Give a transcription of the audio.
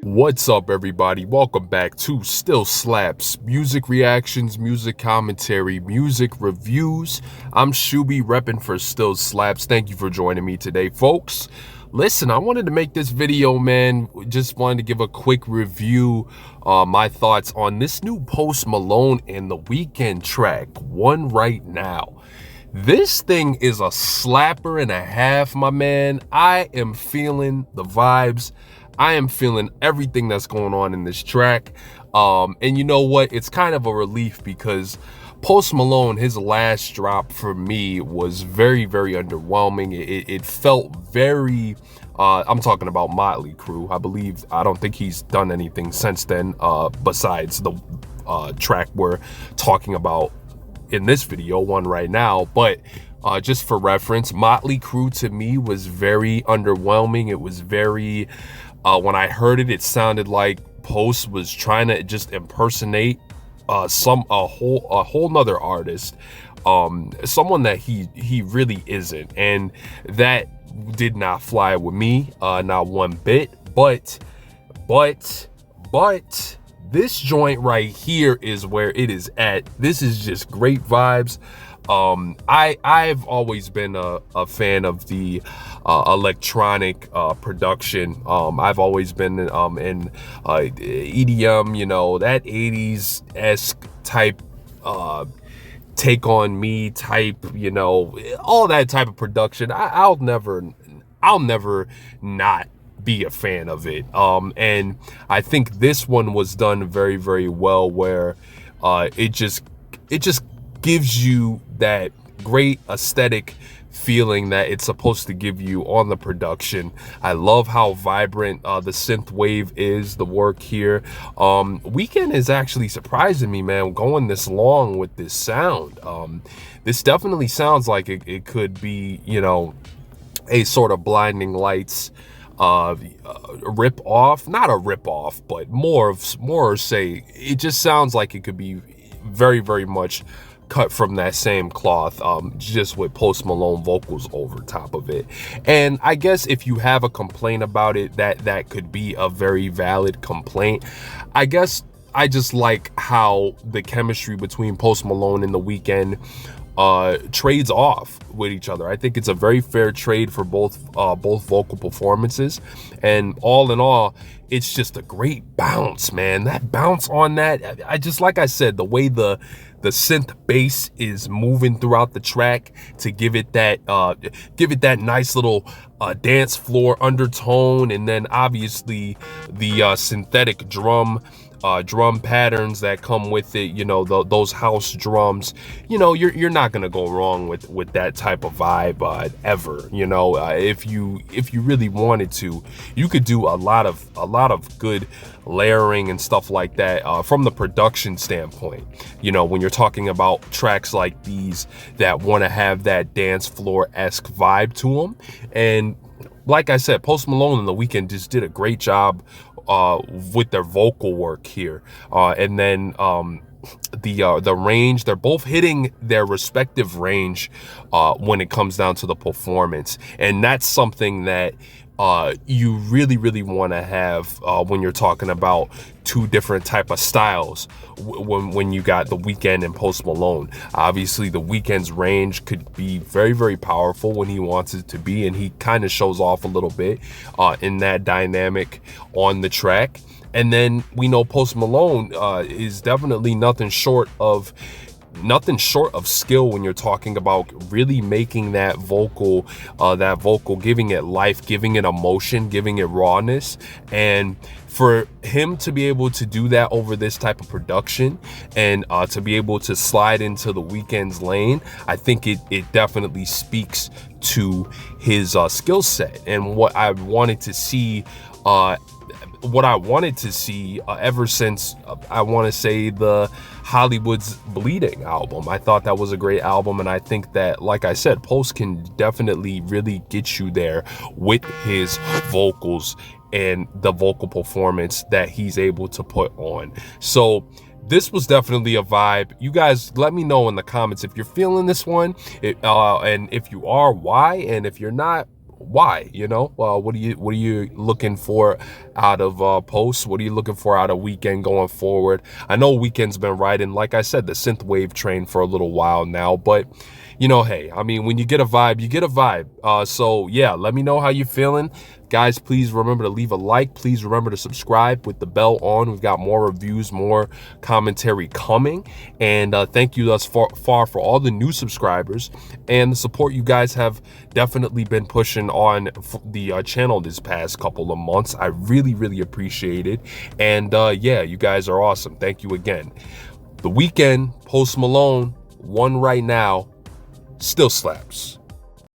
What's up, everybody? Welcome back to Still Slaps, music reactions, music commentary, music reviews. I'm Shuby, repping for Still Slaps. Thank you for joining me today, folks. Listen, I wanted to make this video, man. Just wanted to give a quick review, my thoughts on this new Post Malone and the Weeknd track, One Right Now. This thing is a slapper and a half, my man. I am feeling the vibes. I am feeling everything that's going on in this track. And you know what? It's kind of a relief because Post Malone, his last drop for me was very, very underwhelming. It felt very, I'm talking about Motley Crue. I don't think he's done anything since then, besides the track we're talking about in this video, One Right Now. But just for reference, Motley Crue to me was very underwhelming. It was very, when I heard it, it sounded like Post was trying to just impersonate a whole nother artist, someone that he really isn't, and that did not fly with me, not one bit. But this joint right here is where it is at. This is just great vibes. I've always been a fan of the electronic production. I've always been in EDM, you know, that 80s-esque type, Take On Me type, you know, all that type of production. I'll never not be a fan of it. And I think this one was done very, very well, where it just gives you that great aesthetic feeling that it's supposed to give you on the production. I love how vibrant the synth wave is, the work here. Weeknd is actually surprising me, man, going this long with this sound. This definitely sounds like it could be, you know, a sort of Blinding Lights rip off, not a rip off, but more say, it just sounds like it could be very, very much cut from that same cloth, just with Post Malone vocals over top of it. And I guess if you have a complaint about it, that could be a very valid complaint. I guess I just like how the chemistry between Post Malone and the Weeknd trades off with each other. I think it's a very fair trade for both vocal performances, and all in all, it's just a great bounce, man. That bounce on that, I just, like I said, the way the synth bass is moving throughout the track to give it that nice little dance floor undertone, and then obviously the synthetic drum patterns that come with it, you know, those house drums. You know, you're not gonna go wrong with that type of vibe ever. You know, if you really wanted to, you could do a lot of good layering and stuff like that from the production standpoint. You know, when you're talking about tracks like these that want to have that dance floor-esque vibe to them. And like I said, Post Malone and the Weeknd just did a great job with their vocal work here, and then the range, they're both hitting their respective range when it comes down to the performance, and that's something that you really want to have when you're talking about two different type of styles. When you got the Weeknd and Post Malone, obviously the Weeknd's range could be very, very powerful when he wants it to be, and he kind of shows off a little bit in that dynamic on the track. And then we know Post Malone is definitely nothing short of skill when you're talking about really making that vocal, giving it life, giving it emotion, giving it rawness. And for him to be able to do that over this type of production, and to be able to slide into the Weeknd's lane, I think it definitely speaks to his skill set and what I wanted to see ever since, I want to say, the Hollywood's Bleeding album. I thought that was a great album, and I think that, like I said, Post can definitely really get you there with his vocals and the vocal performance that he's able to put on. So this was definitely a vibe. You guys let me know in the comments if you're feeling this one, and if you are, why, and if you're not, why? What are you looking for out of Post? What are you looking for out of Weeknd going forward? I know Weeknd's been riding, like I said, the synthwave train for a little while now, but hey, I mean, when you get a vibe, you get a vibe. So yeah, let me know how you're feeling. Guys, please remember to leave a like. Please remember to subscribe with the bell on. We've got more reviews, more commentary coming. And thank you thus far for all the new subscribers and the support you guys have definitely been pushing on the channel this past couple of months. I really, really appreciate it. And yeah, you guys are awesome. Thank you again. The Weeknd, Post Malone, One Right Now, still slaps.